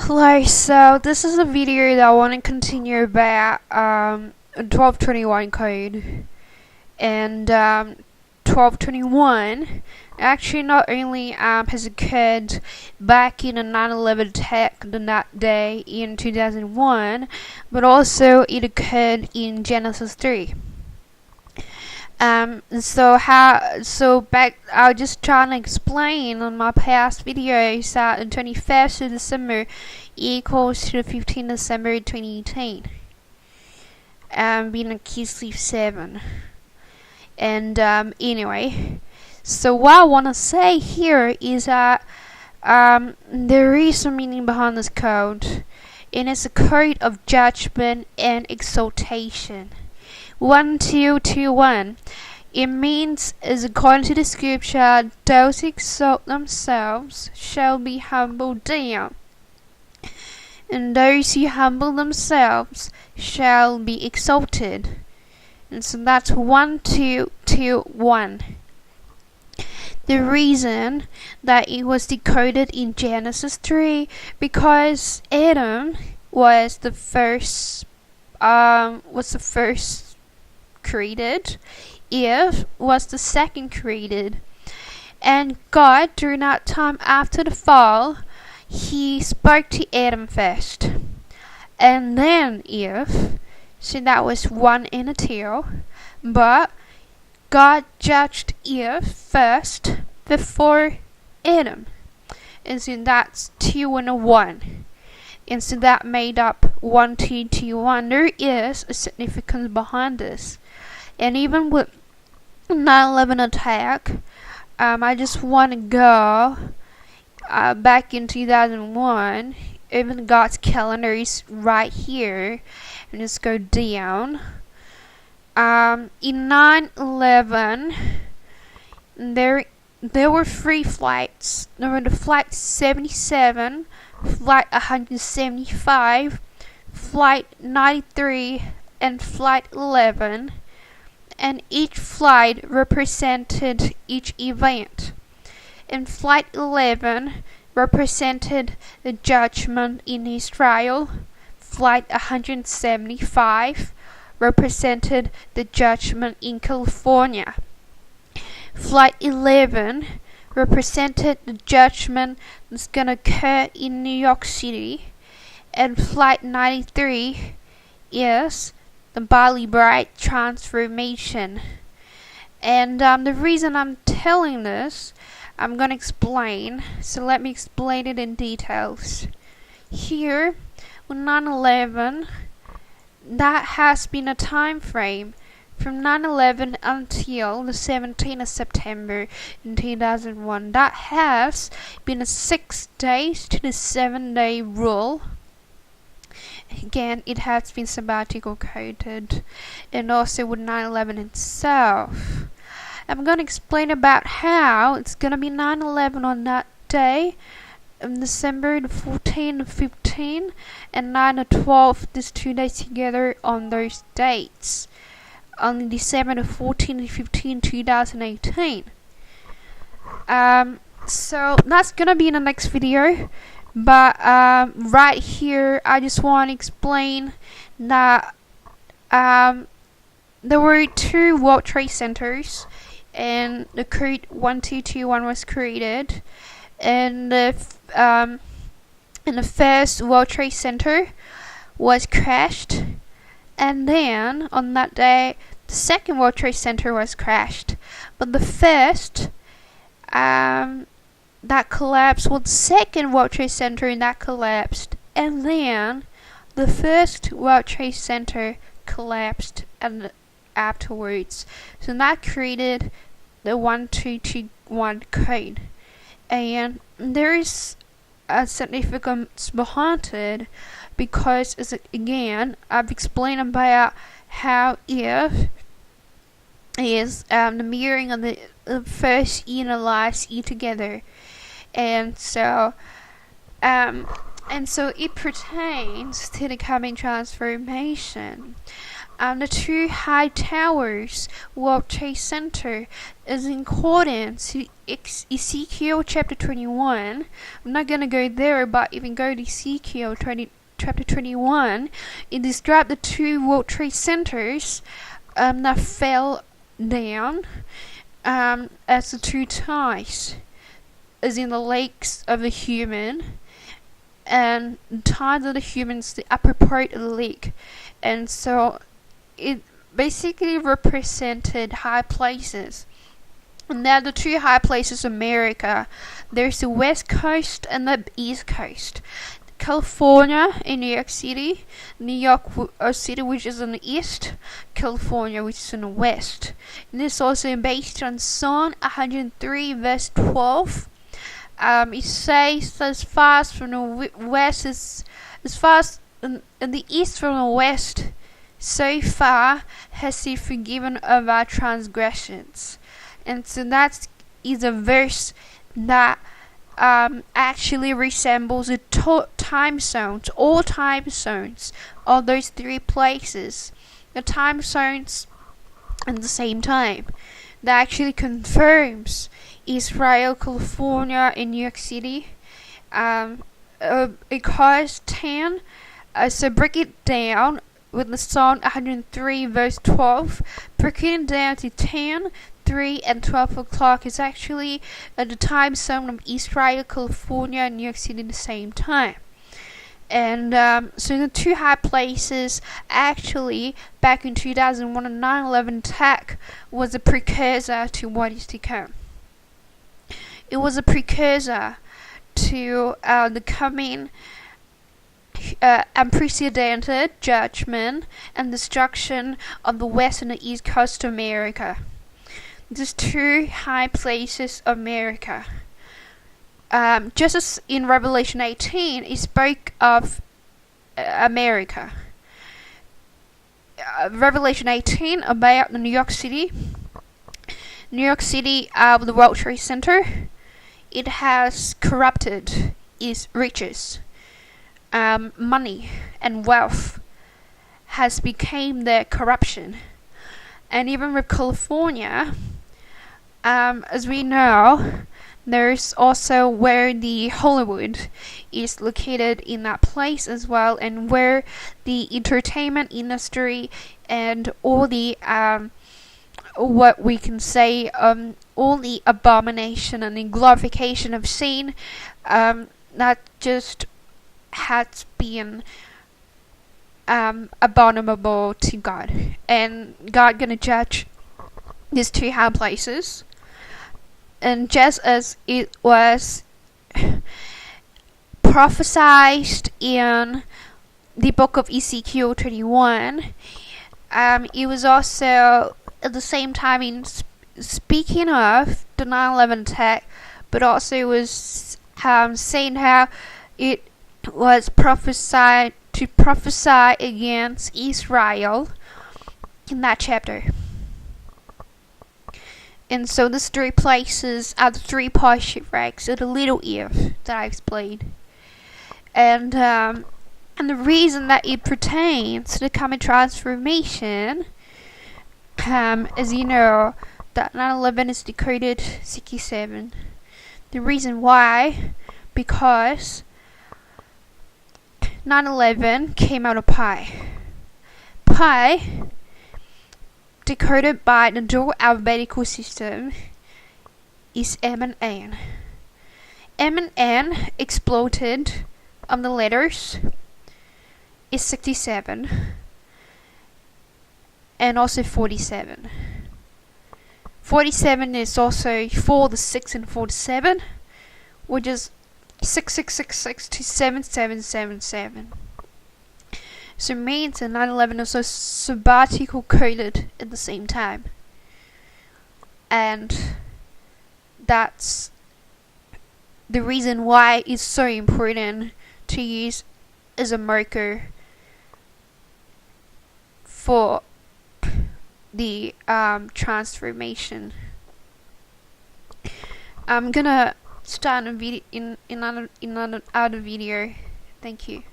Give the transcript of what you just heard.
Hello, so this is a video that I want to continue about 1221 code. And 1221 actually not only has occurred back in a 9/11 attack on that day in 2001, but also it occurred in Genesis 3. I was just trying to explain on my past videos that the 21st of December equals to the 15th of December 2018. Being a Kislev 7. And anyway, so what I want to say here is that there is some meaning behind this code, and it's a code of judgment and exaltation. 1221. It means, as according to the scripture, those who exalt themselves shall be humbled down, and those who humble themselves shall be exalted. And so that's 1221. The reason that it was decoded in Genesis 3 because Adam was the first created. Eve was the second created. And God, during that time after the fall, he spoke to Adam first. And then Eve. So that was 1 and a 2. But God judged Eve first before Adam. And so that's 2 and a 1. And so that made up 1221. There is a significance behind this. And even with 9/11 attack, I just want to go back in 2001. Even God's calendar is right here. And just go down. In 9/11, there were 3 flights. There were the flight 77, flight 175, flight 93, and flight 11. And each flight represented each event. And flight 11 represented the judgment in Israel. Flight 175 represented the judgment in California. Flight 11 represented the judgment that's going to occur in New York City. And flight 93 is the Bali Bright transformation. And the reason I'm telling this, I'm going to explain. So let me explain it in details. Here, with 9/11, that has been a time frame from 9/11 until the 17th of September in 2001. That has been a 6 days to the 7-day rule. Again, it has been sabbatical coded, and also with 9/11 itself. I'm going to explain about how it's going to be 9/11 on that day, December the 14th and 15th, and 9 and 12, these 2 days together on those dates, on December the 14th and 15th, 2018. So that's going to be in the next video. But right here, I just want to explain that there were 2 World Trade Centers, and the code 1221 was created. And the first World Trade Center was crashed, and then on that day, the second World Trade Center was crashed. But the first that collapsed was the second World Trade Center, and that collapsed. And then the first World Trade Center collapsed and afterwards. So that created the 1221 code. And there is a significance behind it because, again, I've explained about how Eve is the mirroring of the first E and the last E together. And so it pertains to the coming transformation. the two high towers, World Trade Center, is in accordance to Ezekiel chapter 21. I'm not going to go there, but if you go to Ezekiel chapter 21, it describes the two World Trade Centers that fell down as the two ties, as in the legs of the human, and the ties of the humans, the upper part of the leg. And so it basically represented high places. And now the two high places of America, there's the West Coast and the East Coast. California in New York City, New York City, which is in the east, California, which is in the west. And this is also based on Psalm 103 verse 12. It says, as far as from the west as far as in the east from the west, so far has He forgiven of our transgressions. And so that is a verse that actually resembles the time zones, all time zones of those three places. The time zones at the same time. That actually confirms Israel, California, and New York City. Because 10, so break it down with the Psalm 103 verse 12, breaking it down to 10, 3 and 12 o'clock is actually the time zone of Israel, California, and New York City at the same time. And so the two high places, actually back in 2001, the 9/11 attack was a precursor to what is to come. It was a precursor to the coming unprecedented judgment and destruction of the west and the east coast of America. These two high places of America. Just as in Revelation 18, it spoke of America. Revelation 18 about New York City. New York City, the World Trade Center, it has corrupted its riches. Money and wealth has become their corruption. And even with California, as we know, there's also where the Hollywood is located in that place as well, and where the entertainment industry and all the what we can say all the abomination and the glorification of sin that just has been abominable to God, and God gonna judge these two high places. And just as it was prophesied in the book of Ezekiel 21, it was also at the same time in speaking of the 9/11 attack, but also it was saying how it was prophesied to prophesy against Israel in that chapter. And so these three places are the three pie shipwrecks of the little Eve that I explained. And the reason that it pertains to the coming transformation, as you know, that 9/11 is decoded 67. The reason why, because 9/11 came out of pi. Pi, decoded by the dual alphabetical system, is M and N. M and N exploded on the letters is 67 and also 47. 47 is also 4 to 6 and 4 to 7, which is 6666 to 7777. So it means that 9/11 is also sabbatical coded at the same time. And that's the reason why it's so important to use as a marker for the transformation. I'm gonna start a video in another video. Thank you.